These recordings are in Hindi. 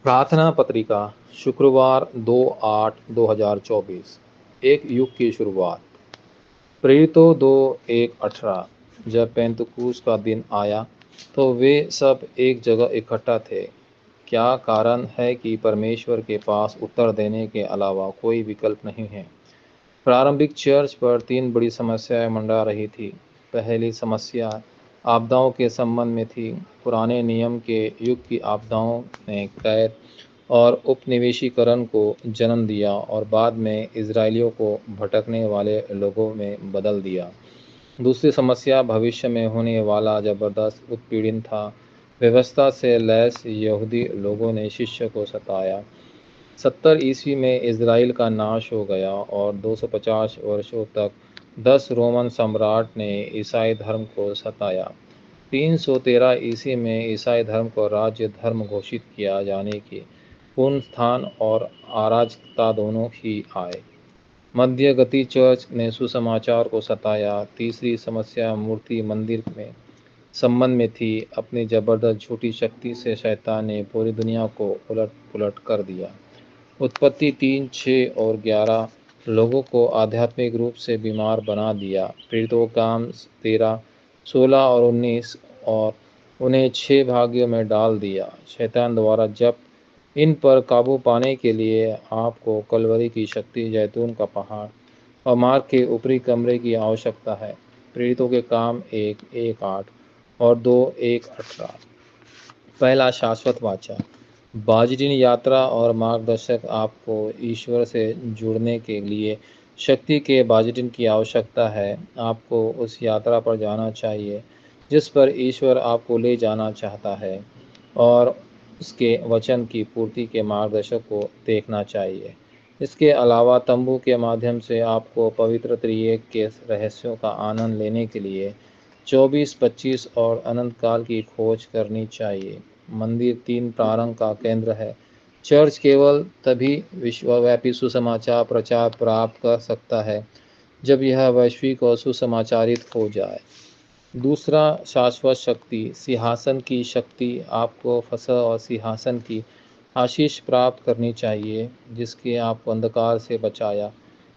प्रार्थना पत्रिका शुक्रवार 2/8/2024। एक युग की शुरुआत। प्रेरितों 2:1-18। जब पेंतुकोस का दिन आया तो वे सब एक जगह इकट्ठा थे। क्या कारण है कि परमेश्वर के पास उत्तर देने के अलावा कोई विकल्प नहीं है। प्रारंभिक चर्च पर तीन बड़ी समस्याएं मंडरा रही थी। पहली समस्या आपदाओं के संबंध में थी। पुराने नियम के युग की आपदाओं ने कैद और उपनिवेशीकरण को जन्म दिया और बाद में इजरायलियों को भटकने वाले लोगों में बदल दिया। दूसरी समस्या भविष्य में होने वाला जबरदस्त उत्पीड़न था। व्यवस्था से लैस यहूदी लोगों ने शिष्य को सताया। 70 ईस्वी में इजराइल का नाश हो गया और 250 वर्षों तक 10 रोमन सम्राट ने ईसाई धर्म को सताया। 313 ईस्वी में ईसाई धर्म को राज्य धर्म घोषित किया जाने के पुनरुत्थान और अराजकता दोनों ही आए। मध्य गति चर्च ने सुसमाचार को सताया। तीसरी समस्या मूर्ति मंदिर में संबंध में थी। अपनी जबरदस्त झूठी शक्ति से शैतान ने पूरी दुनिया को उलट पुलट कर दिया। उत्पत्ति 3:6 और 11 लोगों को आध्यात्मिक रूप से बीमार बना दिया। प्रेरितों का काम 13, 16 और 19 और उन्हें 6 भाग्यों में डाल दिया। शैतान द्वारा जब इन पर काबू पाने के लिए आपको कलवरी की शक्ति, जैतून का पहाड़ और मार्ग के ऊपरी कमरे की आवश्यकता है। प्रेरितों के काम 1:1-8 और 2:1-18। पहला शाश्वत वाचा। बाज़दीन यात्रा और मार्गदर्शक। आपको ईश्वर से जुड़ने के लिए शक्ति के बाज़दीन की आवश्यकता है। आपको उस यात्रा पर जाना चाहिए जिस पर ईश्वर आपको ले जाना चाहता है और उसके वचन की पूर्ति के मार्गदर्शक को देखना चाहिए। इसके अलावा तंबू के माध्यम से आपको पवित्र त्रिएक के रहस्यों का आनंद लेने के लिए 24, 25 और अनंत काल की खोज करनी चाहिए। मंदिर 3 प्रारंभ का केंद्र है। चर्च केवल तभी विश्वव्यापी सुसमाचार प्रचार प्राप्त कर सकता है जब यह वैश्विक और सुसमाचारित हो जाए। दूसरा, शाश्वत शक्ति, सिंहासन की शक्ति। आपको फसह और सिंहासन की आशीष प्राप्त करनी चाहिए जिसके आपको अंधकार से बचाया।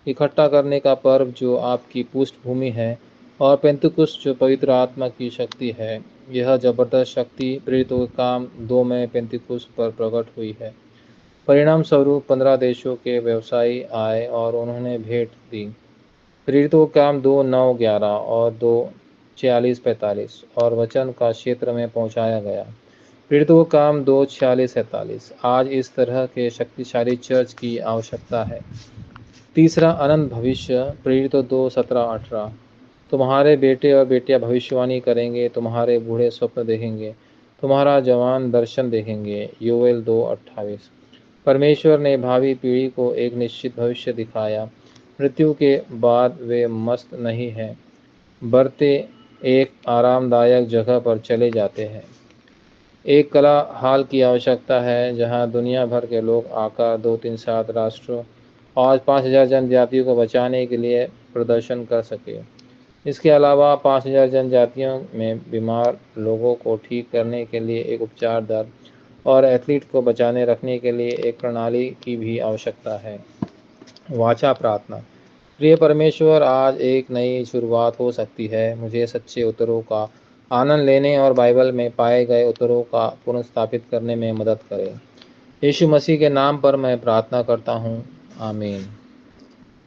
इकट्ठा करने का पर्व जो आपकी पृष्ठभूमि है और पेंतुकुस्त जो पवित्र आत्मा की शक्ति है। यह जबरदस्त शक्ति प्रेरितों के काम 2 में पेंतुकुस्त पर प्रकट हुई है। परिणाम स्वरूप 15 देशों के व्यवसायी आए और उन्होंने भेंट दी। प्रेरितों का काम 2:9-11 और 2:46-45 और वचन का क्षेत्र में पहुंचाया गया। प्रेरितों का काम 2:46-47। आज इस तरह के शक्तिशाली चर्च की आवश्यकता है। तीसरा, अनंत भविष्य। प्रेरितों 2:17-18। तुम्हारे बेटे और बेटियां भविष्यवाणी करेंगे, तुम्हारे बूढ़े स्वप्न देखेंगे, तुम्हारा जवान दर्शन देखेंगे। योएल 2:28। परमेश्वर ने भावी पीढ़ी को एक निश्चित भविष्य दिखाया। मृत्यु के बाद वे मस्त नहीं हैं, बरते एक आरामदायक जगह पर चले जाते हैं। एक कला हाल की आवश्यकता है जहां दुनिया भर के लोग आकर 2-3-7 राष्ट्रों और 5,000 जनजातियों को बचाने के लिए प्रदर्शन कर सके। इसके अलावा 5,000 जनजातियों में बीमार लोगों को ठीक करने के लिए एक उपचार दल और एथलीट को बचाने रखने के लिए एक प्रणाली की भी आवश्यकता है। वाचा प्रार्थना। प्रिय परमेश्वर, आज एक नई शुरुआत हो सकती है। मुझे सच्चे उत्तरों का आनंद लेने और बाइबल में पाए गए उत्तरों का पुनर्स्थापित करने में मदद करें। यीशु मसीह के नाम पर मैं प्रार्थना करता हूँ। आमीन।